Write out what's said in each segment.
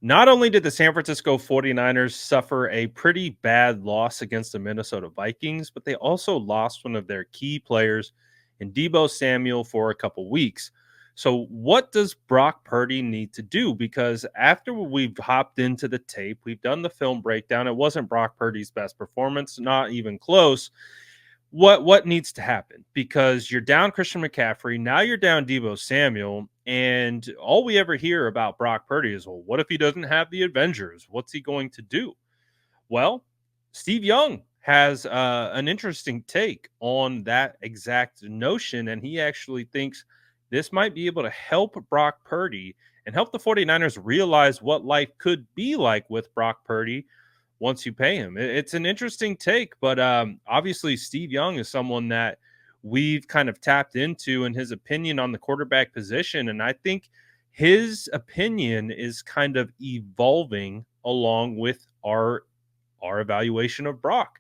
Not only did the San Francisco 49ers suffer a pretty bad loss against the Minnesota Vikings, but they also lost one of their key players in Deebo Samuel for a couple weeks. So, what does Brock Purdy need to do? Because after we've hopped into the tape, we've done the film breakdown. It wasn't Brock Purdy's best performance, not even close. What needs to happen? Because you're down Christian McCaffrey, now you're down Deebo Samuel, and all we ever hear about Brock Purdy is, well, what if he doesn't have the Avengers? What's he going to do? Well, Steve Young has an interesting take on that exact notion, and he actually thinks this might be able to help Brock Purdy and help the 49ers realize what life could be like with Brock Purdy once you pay him. It's an interesting take, but obviously Steve Young is someone that we've kind of tapped into in his opinion on the quarterback position, and I think his opinion is kind of evolving along with our evaluation of Brock.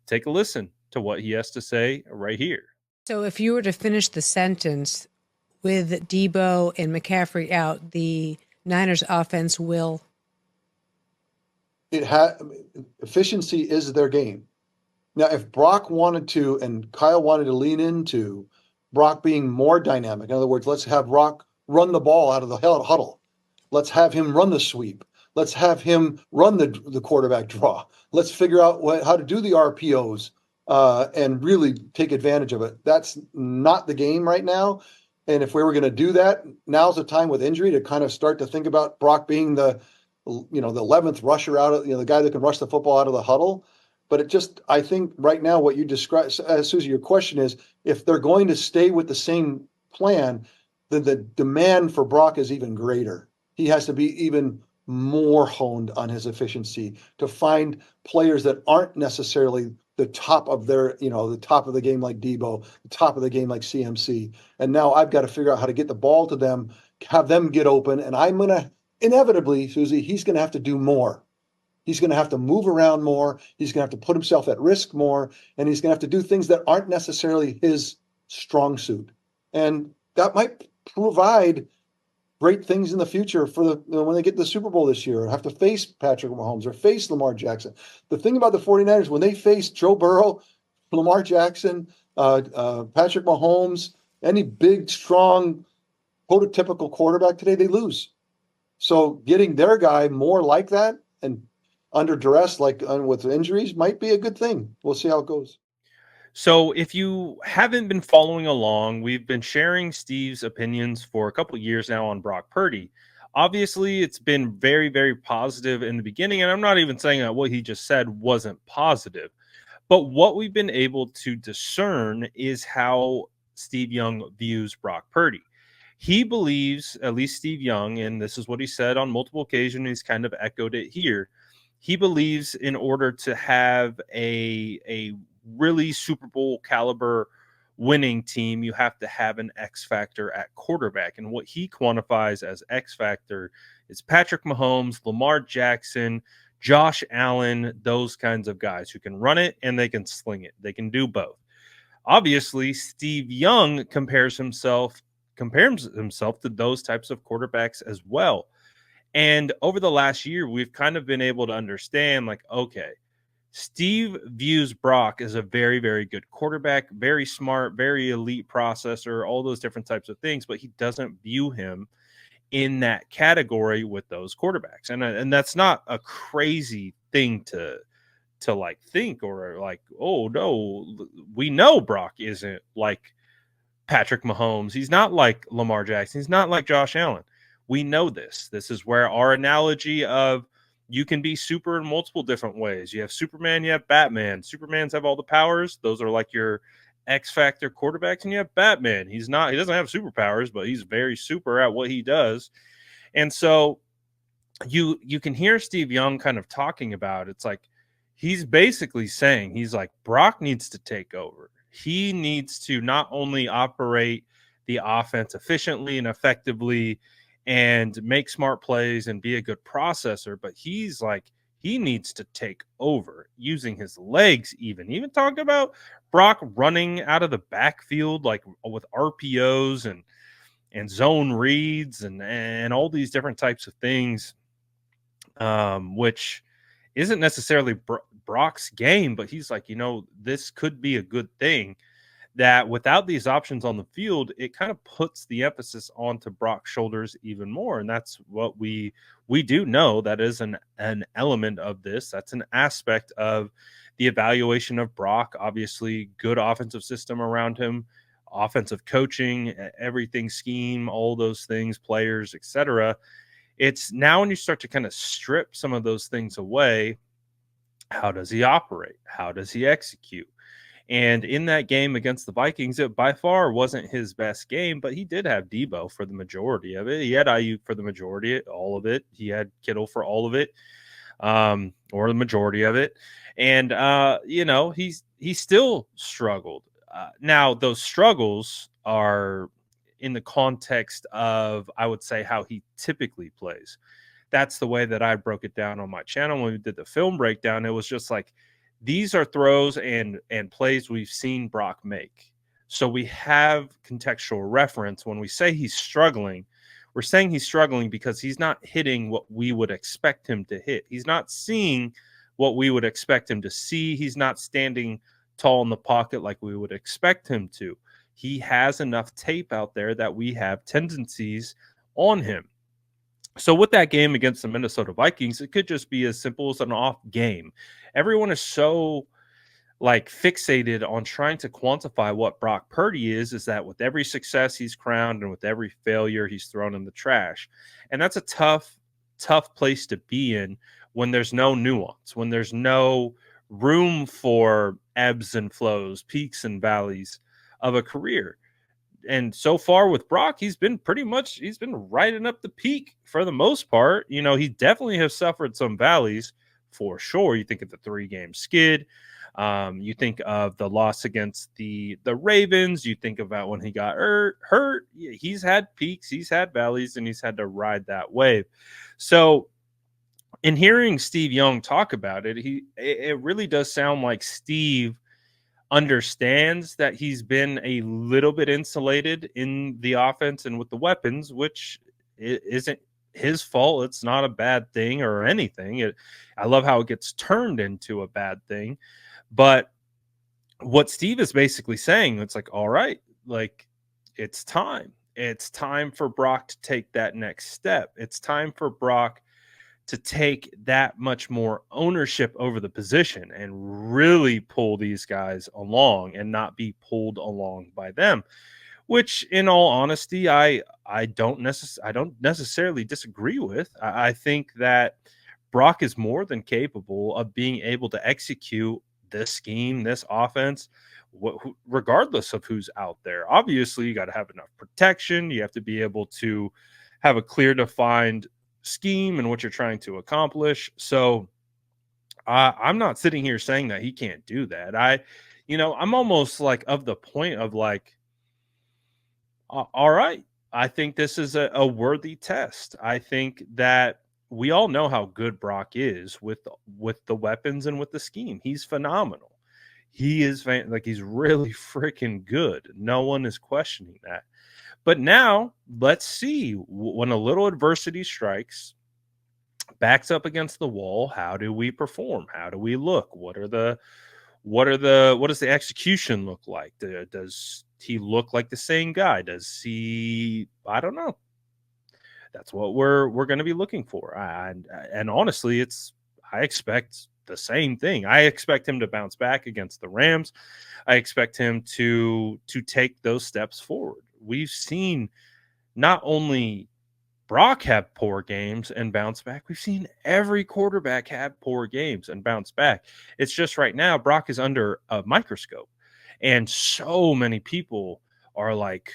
Take a listen to what he has to say right here. So if you were to finish the sentence with Deebo and McCaffrey out, the Niners offense will. Efficiency is their game. Now, if Brock wanted to, and Kyle wanted to lean into Brock being more dynamic, in other words, let's have Brock run the ball out of the huddle. Let's have him run the sweep. Let's have him run the quarterback draw. Let's figure out how to do the RPOs and really take advantage of it. That's not the game right now. And if we were going to do that, now's the time with injury to kind of start to think about Brock being the 11th rusher out of, the guy that can rush the football out of the huddle. But I think right now what you described, Susie, your question is, if they're going to stay with the same plan, then the demand for Brock is even greater. He has to be even more honed on his efficiency to find players that aren't necessarily the top of the top of the game like Deebo, the top of the game like CMC. And now I've got to figure out how to get the ball to them, have them get open. And I'm going to, inevitably, Susie, he's going to have to do more. He's going to have to move around more. He's going to have to put himself at risk more. And he's going to have to do things that aren't necessarily his strong suit. And that might provide great things in the future for when they get to the Super Bowl this year, or have to face Patrick Mahomes or face Lamar Jackson. The thing about the 49ers, when they face Joe Burrow, Lamar Jackson, Patrick Mahomes, any big, strong, prototypical quarterback today, they lose. So getting their guy more like that and under duress, like with injuries, might be a good thing. We'll see how it goes. So if you haven't been following along, we've been sharing Steve's opinions for a couple of years now on Brock Purdy. Obviously, it's been very, very positive in the beginning, and I'm not even saying that what he just said wasn't positive. But what we've been able to discern is how Steve Young views Brock Purdy. He believes, at least Steve Young, and this is what he said on multiple occasions, he's kind of echoed it here. He believes in order to have a really Super Bowl caliber winning team, you have to have an X factor at quarterback. And what he quantifies as X factor is Patrick Mahomes, Lamar Jackson, Josh Allen, those kinds of guys who can run it and they can sling it. They can do both. Obviously, Steve Young compares himself to those types of quarterbacks as well. And over the last year, we've kind of been able to understand, like, okay, Steve views Brock as a very, very good quarterback, very smart, very elite processor, all those different types of things, but he doesn't view him in that category with those quarterbacks. And that's not a crazy thing to like think, or like, oh no, we know Brock isn't like Patrick Mahomes. He's not like Lamar Jackson. He's not like Josh Allen. We know this. This is where our analogy of you can be super in multiple different ways. You have Superman, you have Batman. Supermans have all the powers. Those are like your X factor quarterbacks. And you have Batman. He doesn't have superpowers, but he's very super at what he does. And so you can hear Steve Young kind of talking about, it's like he's basically saying, he's like, Brock needs to take over. He needs to not only operate the offense efficiently and effectively and make smart plays and be a good processor, but he's like, he needs to take over using his legs, even talking about Brock running out of the backfield, like with RPOs and zone reads and all these different types of things. which isn't necessarily Brock's game, but he's like, this could be a good thing. That without these options on the field, it kind of puts the emphasis onto Brock's shoulders even more, and that's what we do know. That is an element of this. That's an aspect of the evaluation of Brock. Obviously, good offensive system around him, offensive coaching, everything, scheme, all those things, players, etc. It's now when you start to kind of strip some of those things away. How does he operate? How does he execute? And in that game against the Vikings, it by far wasn't his best game, but he did have Deebo for the majority of it. He had Ayuk for the majority, all of it. He had Kittle for all of it, or the majority of it. And he still struggled. Now those struggles are in the context of, I would say, how he typically plays. That's the way that I broke it down on my channel when we did the film breakdown. It was just like, these are throws and plays we've seen Brock make. So we have contextual reference. When we say he's struggling, we're saying he's struggling because he's not hitting what we would expect him to hit. He's not seeing what we would expect him to see. He's not standing tall in the pocket like we would expect him to. He has enough tape out there that we have tendencies on him. So with that game against the Minnesota Vikings, it could just be as simple as an off game. Everyone is so fixated on trying to quantify what Brock Purdy is that with every success he's crowned and with every failure he's thrown in the trash. And that's a tough place to be in when there's no nuance, when there's no room for ebbs and flows, peaks and valleys of a career. And so far with Brock, he's been riding up the peak for the most part. He definitely has suffered some valleys for sure. You think of the 3-game skid. You think of the loss against the Ravens. You think about when he got hurt. He's had peaks, he's had valleys, and he's had to ride that wave. So in hearing Steve Young talk about it, it really does sound like Steve understands that he's been a little bit insulated in the offense and with the weapons, which isn't his fault. It's not a bad thing or anything. I love how it gets turned into a bad thing. But what Steve is basically saying, it's like, all right, it's time. It's time for Brock to take that next step. It's time for Brock to take that much more ownership over the position and really pull these guys along and not be pulled along by them, which in all honesty, I don't necessarily disagree with. I think that Brock is more than capable of being able to execute this scheme, this offense, regardless of who's out there. Obviously, you got to have enough protection. You have to be able to have a clear defined scheme and what you're trying to accomplish. So I'm not sitting here saying that he can't do that. I'm almost of the point of all right, I think this is a worthy test. I think that we all know how good Brock is with the weapons and with the scheme. He's phenomenal. He is he's really freaking good. No one is questioning that. But now let's see, when a little adversity strikes, backs up against the wall, how do we perform? How do we look? What does the execution look like? Does he look like the same guy? Does he? I don't know. That's what we're going to be looking for. And honestly, I expect the same thing. I expect him to bounce back against the Rams. I expect him to take those steps forward. We've seen not only Brock have poor games and bounce back, we've seen every quarterback have poor games and bounce back. It's just right now, Brock is under a microscope. And so many people are like,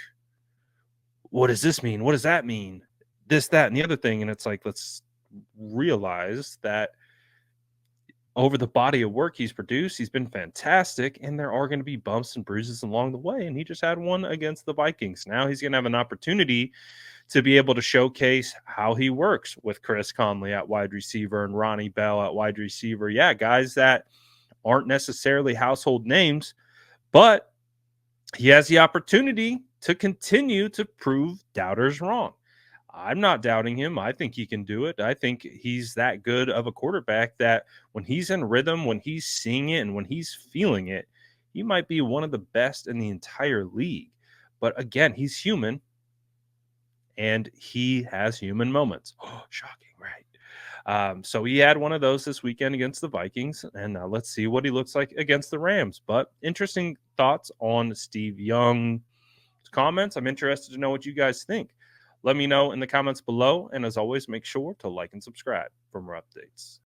what does this mean? What does that mean? This, that, and the other thing. And it's like, let's realize that over the body of work he's produced, he's been fantastic, and there are going to be bumps and bruises along the way. And he just had one against the Vikings. Now he's going to have an opportunity to be able to showcase how he works with Chris Conley at wide receiver and Ronnie Bell at wide receiver. Yeah, guys that aren't necessarily household names, but he has the opportunity to continue to prove doubters wrong. I'm not doubting him. I think he can do it. I think he's that good of a quarterback that when he's in rhythm, when he's seeing it, and when he's feeling it, he might be one of the best in the entire league. But again, he's human and he has human moments. Oh, shocking, right? So he had one of those this weekend against the Vikings, and let's see what he looks like against the Rams. But interesting thoughts on Steve Young's comments. I'm interested to know what you guys think. Let me know in the comments below, and as always, make sure to like and subscribe for more updates.